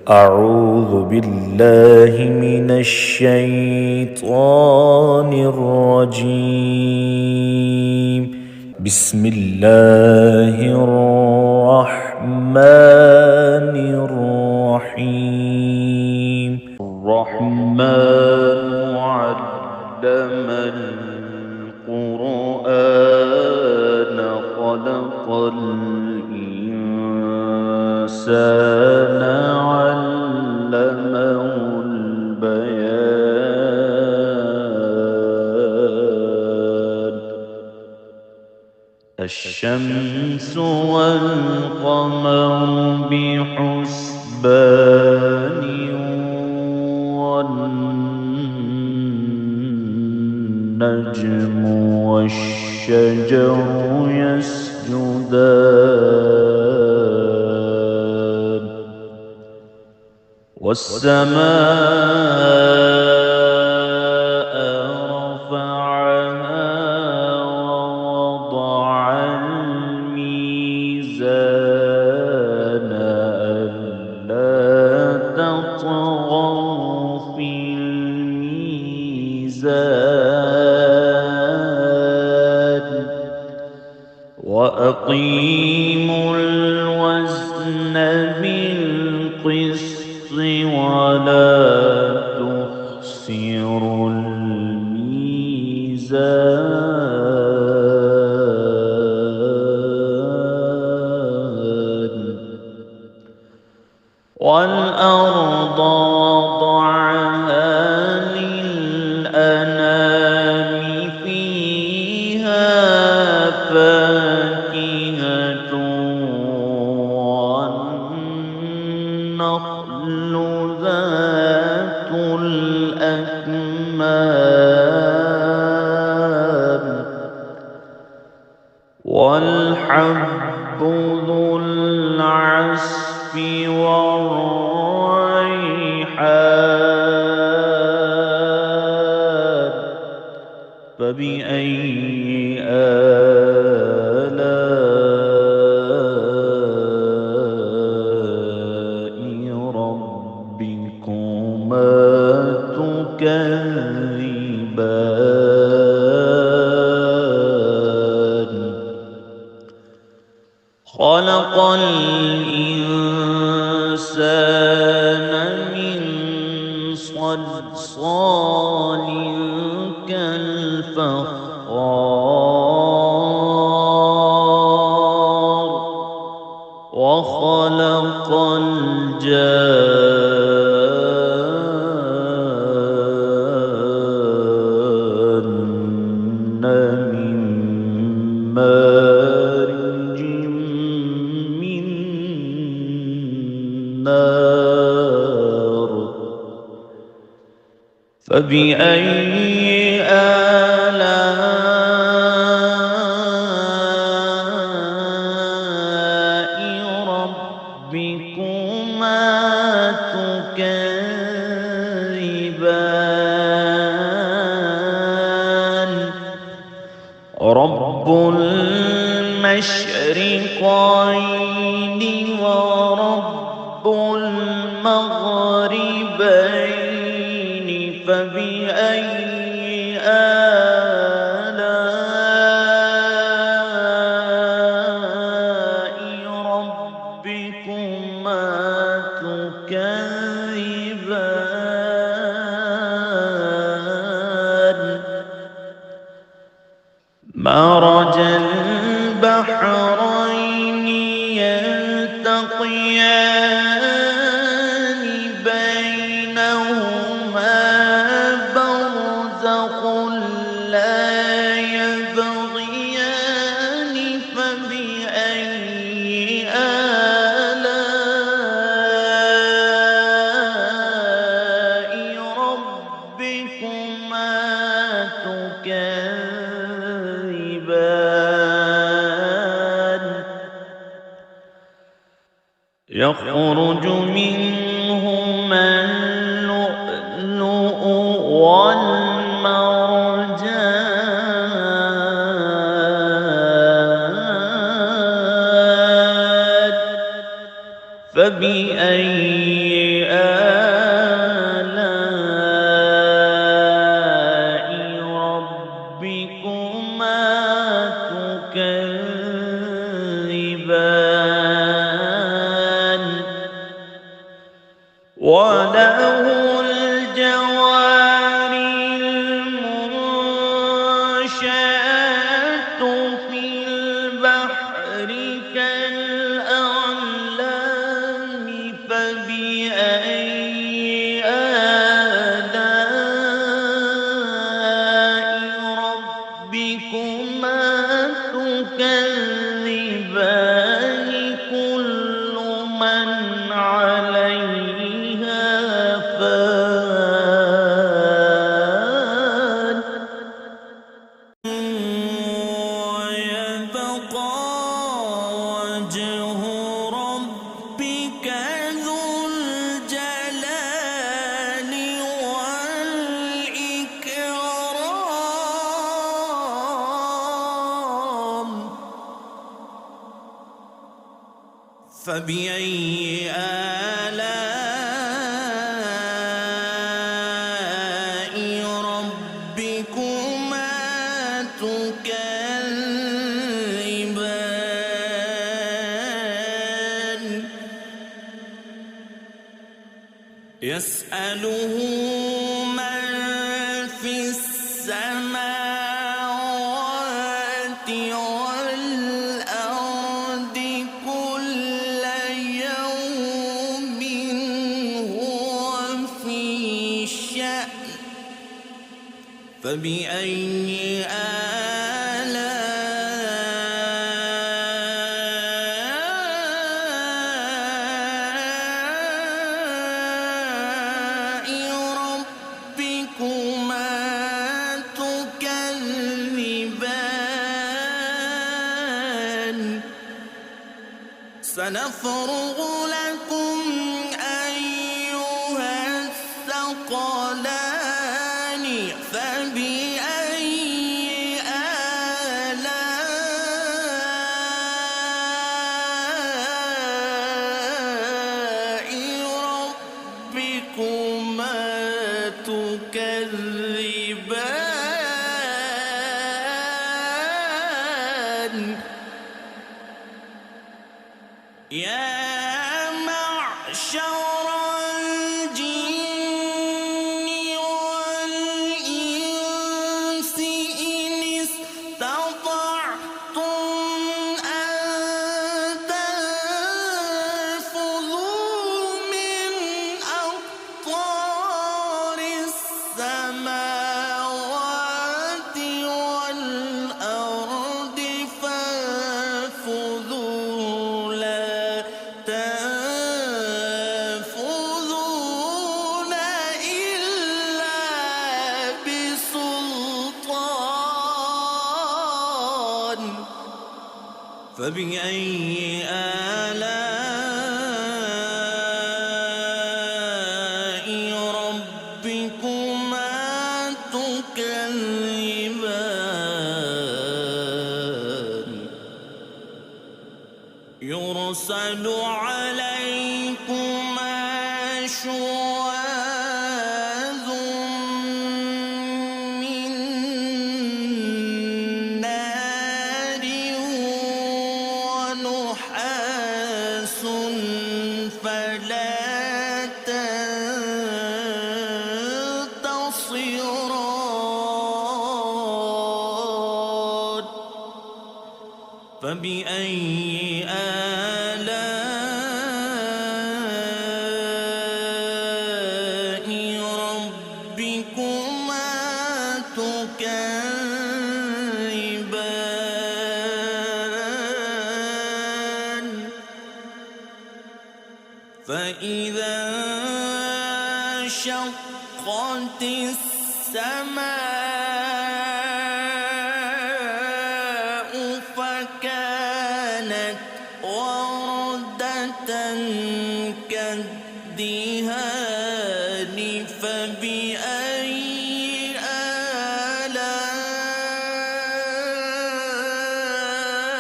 أعوذ بالله من الشيطان الرجيم. بسم الله الرحمن الرحيم. الرحمن علم القرآن خلق الإنسان علمه البيان. الشمس والقمر بحسبان والنجم والشجر يسجدان والسماء رفعها ووضع الميزان ألا تطغوا في الميزان وأقيموا الوزن بالقسط ولا تخسروا الميزان. والأرض وضعها للأنام فيها فاكهة والنخل ذات الأكمام والحب ذو العصف والريحان. فبأي آلاء ربكما تكذبان. خلق الإنسان من صلصال كالفخار وخلق الجان من مارج من نار. فبأي آلاء ربكما تكذبان. رب المشرقين ورب المغربين. فبأي آلاء ربكما تكذبان. مرج البحرين يلتقيان بينهما برزخ لا يبغيان. فبأي آلاء ربكما تكذبان. يخرج منهما اللؤلؤ والمرجان. فبأي وله الجوار المنشآت في البحر كالأعلام فبأي آلاء ربكما تكذبان كل من عليها فان ويبقى وجه ربك ذو الجلال والإكرام فبأي آلاء ربكما تكذبان يسأله من في السماوات والأرض كل يوم هو في شأن فبأي آلاء ربكما تكذبان سنفرغ لكم أيها الثقلان فبأي آلاء ربكما تكذبان يا معشر الجن والإنس إن استطعتم أن تنفذوا من أقطار السماوات والأرض فانفذوا لا تنفذون إلا بسلطان فبأي آلاء ربكما تكذبان يرسل عليكما شواظ من نار ونحاس فلا تنتصران فبأي آلاء ربكما تكذبان فإذا انشقت السماء فكانت وردة كالدهان فبأي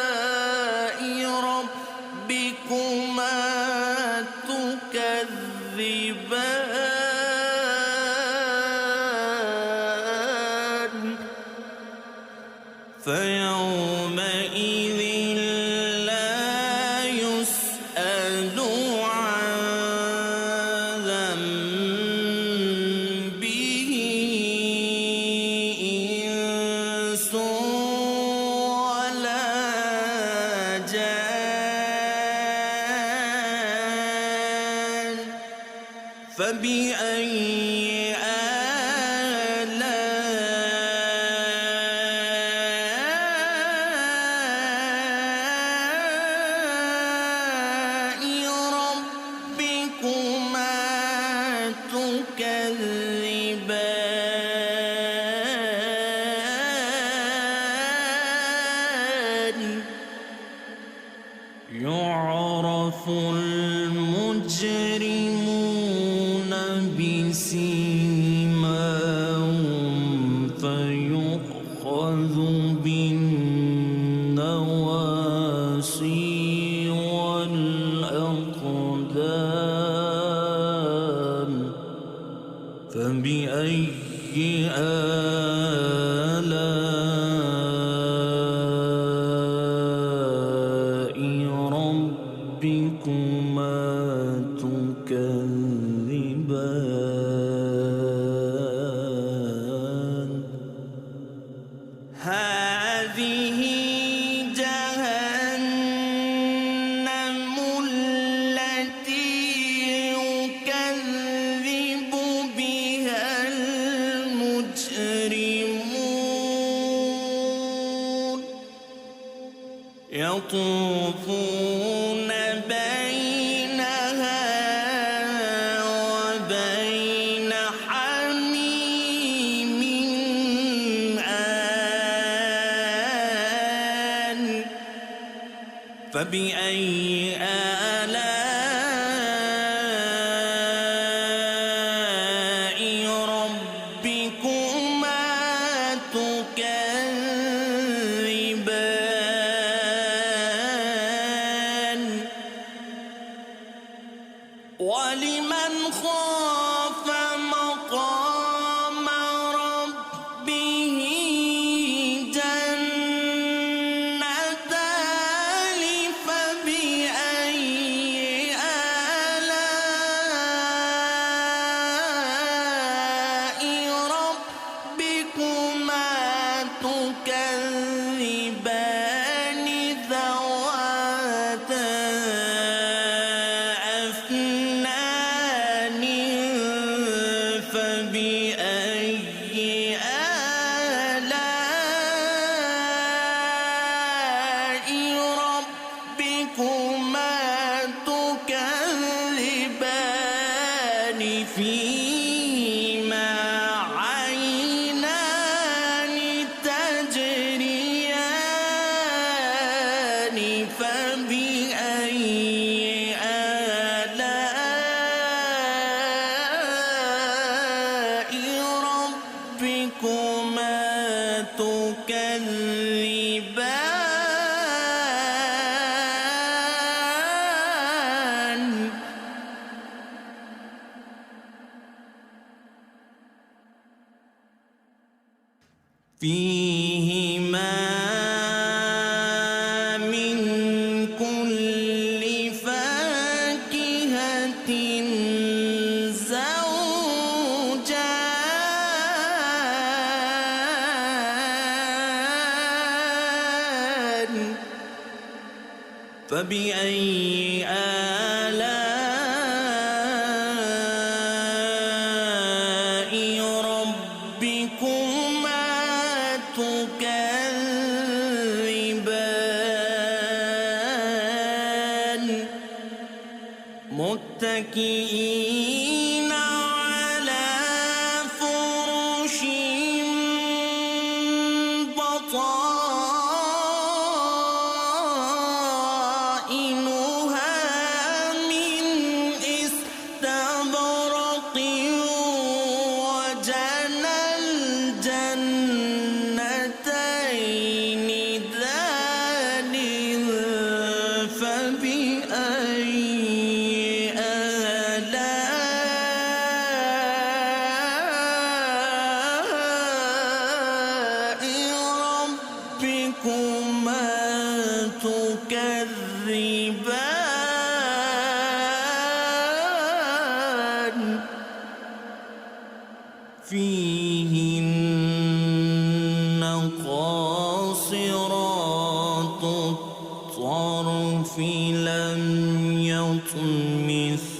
آلاء ربكما تكذبان فيومئذ لا يسأل عن فبأي آلاء ربكما تكذبان يعرف المجرمون بسيماهم فيؤخذ بالنواصي والأقدام فبأي آلاء ربكما تكذبان هذه جهنم التي يكذب بها المجرمون يطوفون بينها وبين حميم آن فبأي آلاء ربكما تكذبان ولمن خاف مقام ربه جنتان فبأي آلاء ربكما تكذبان ذواتا أفنان فبأي آلاء ربكما تكذبان فيهما عينان تجريان فبأي آلاء ربكما تكذبان فيهما من كل فاكهة زوجان فبأي آلاء ربكما تكذبان متكئين على فرش بطائنها من استبرق وجنى الجنتين دان فبأي آلاء ربكما تكذبان فيهن قاصرات الطرف لم يطمثهن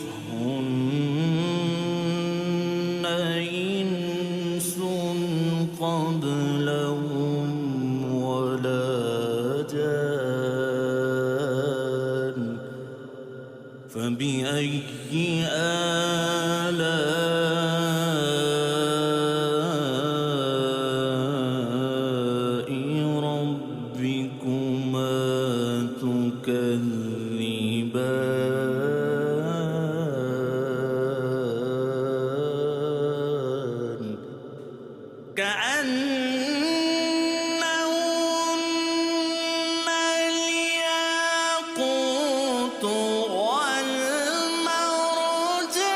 كأنهن الياقوت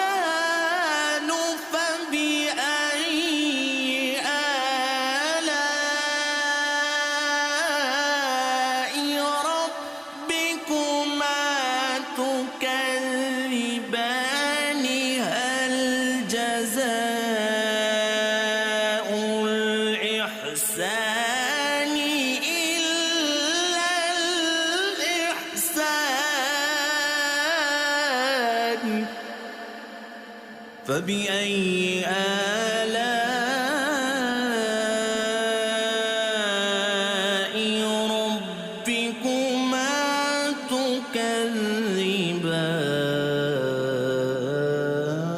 والمرجان فبأي آلاء ربكما تكذبان هل جزاء الإحسان إلا الإحسان فبأي آلاء ربكما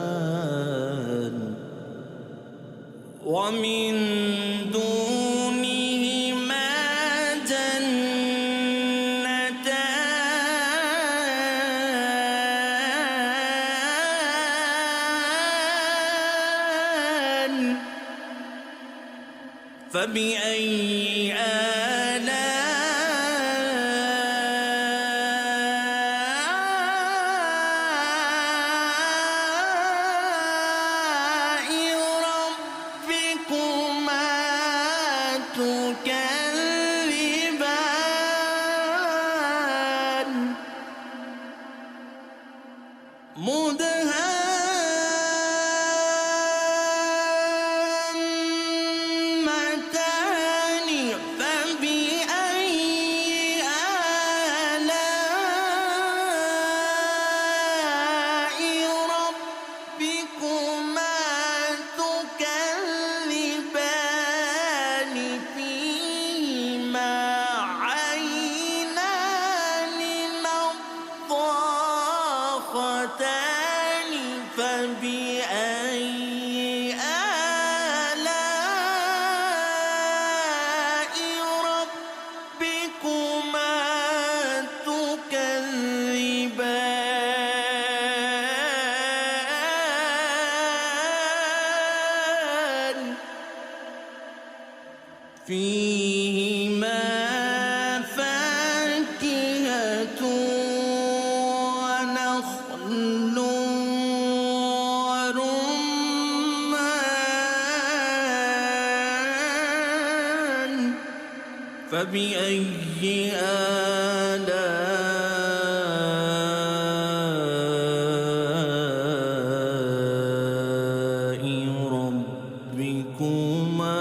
تكذبان ومن دونهما جنتان فبأي آلاء ربكما تكذبان مدهامتان فبأي آلاء ربكما تكذبان فيهما عينان نضاختان فبأي آلاء ربكما تكذبان فيهما فاكهة ونخل ورمان فبأي آلاء ربكما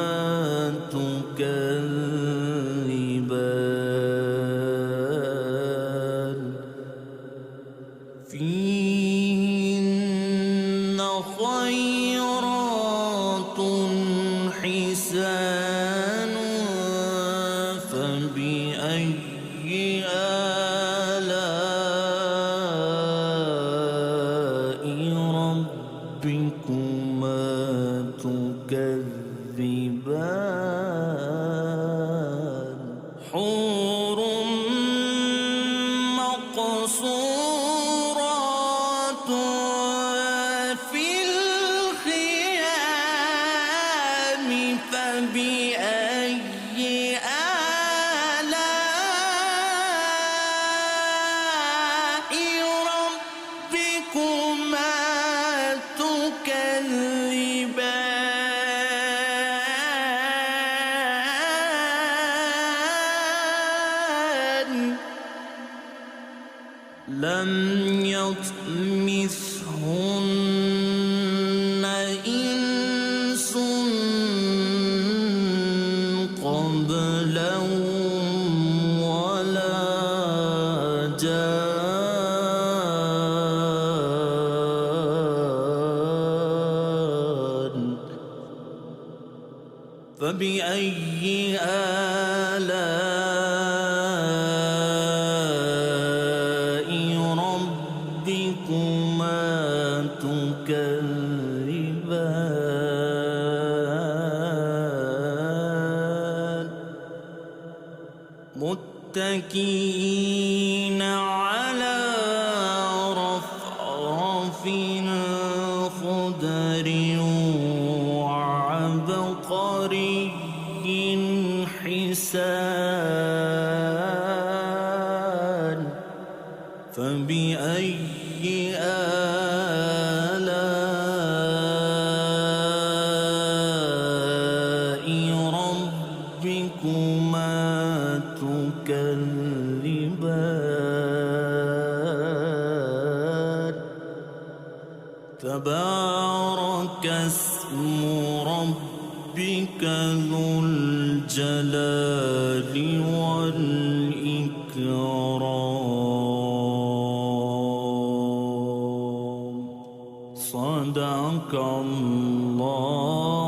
تكذبان فيهن خيرات حسان فبأي آلاء ربكما تكذبان حور مقصورات في الخيام فبأي آلاء ربكما تكذبان لم يطمثهن إنس قبلهم ولا جان فبأي آلاء ربكما تكذبان متكئين على رفرف خضر وعبقر تبارك اسم ربك ذو الجلال والإكرام. صدق الله